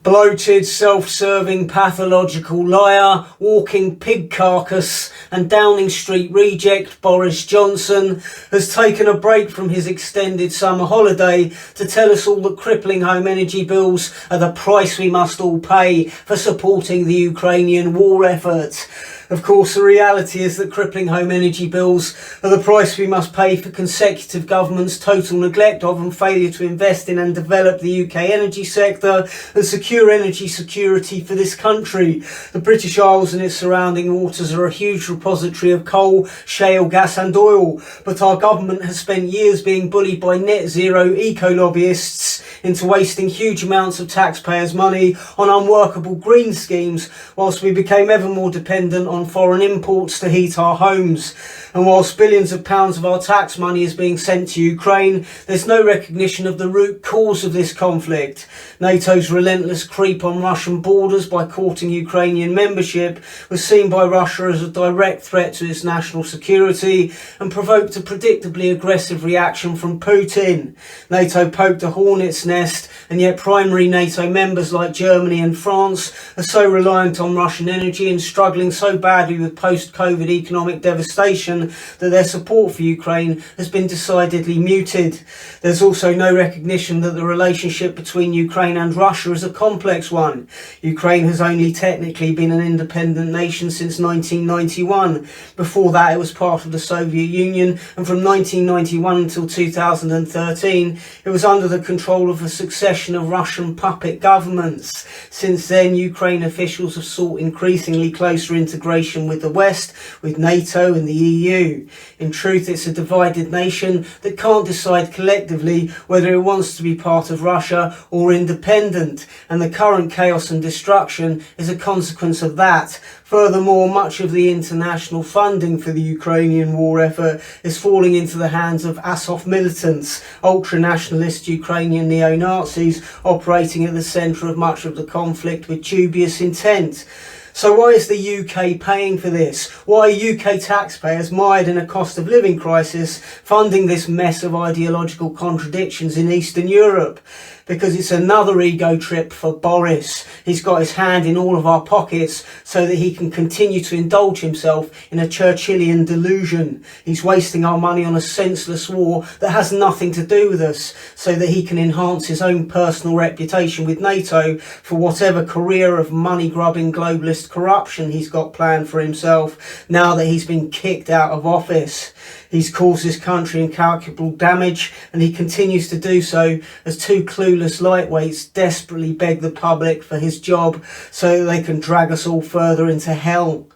Bloated, self-serving, pathological liar, walking pig carcass and Downing Street reject Boris Johnson has taken a break from his extended summer holiday to tell us all that crippling home energy bills are the price we must all pay for supporting the Ukrainian war effort. Of course, the reality is that crippling home energy bills are the price we must pay for consecutive governments' total neglect of and failure to invest in and develop the UK energy sector and secure energy security for this country. The British Isles and its surrounding waters are a huge repository of coal, shale gas and oil, but our government has spent years being bullied by net zero eco-lobbyists into wasting huge amounts of taxpayers' money on unworkable green schemes, whilst we became ever more dependent on foreign imports to heat our homes. And whilst billions of pounds of our tax money is being sent to Ukraine, there's no recognition of the root cause of this conflict. NATO's relentless creep on Russian borders by courting Ukrainian membership was seen by Russia as a direct threat to its national security and provoked a predictably aggressive reaction from Putin. NATO poked a hornet's nest, and yet primary NATO members like Germany and France are so reliant on Russian energy and struggling so badly with post-COVID economic devastation that their support for Ukraine has been decidedly muted. There's also no recognition that the relationship between Ukraine and Russia is a complex one. Ukraine has only technically been an independent nation since 1991. Before that, it was part of the Soviet Union, and from 1991 until 2013, it was under the control of a succession of Russian puppet governments. Since then, Ukraine officials have sought increasingly closer integration with the West, with NATO and the EU. In truth, it's a divided nation that can't decide collectively whether it wants to be part of Russia or independent, and the current chaos and destruction is a consequence of that. Furthermore, much of the international funding for the Ukrainian war effort is falling into the hands of Azov militants, ultra-nationalist Ukrainian neo-Nazis operating at the centre of much of the conflict with dubious intent. So why is the UK paying for this? Why are UK taxpayers mired in a cost of living crisis funding this mess of ideological contradictions in Eastern Europe? Because it's another ego trip for Boris. He's got his hand in all of our pockets so that he can continue to indulge himself in a Churchillian delusion. He's wasting our money on a senseless war that has nothing to do with us so that he can enhance his own personal reputation with NATO for whatever career of money-grubbing globalist corruption he's got planned for himself now that he's been kicked out of office. He's caused his country incalculable damage, and he continues to do so as two clueless lightweights desperately beg the public for his job so that they can drag us all further into hell.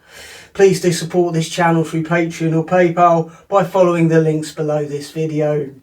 Please do support this channel through Patreon or PayPal by following the links below this video.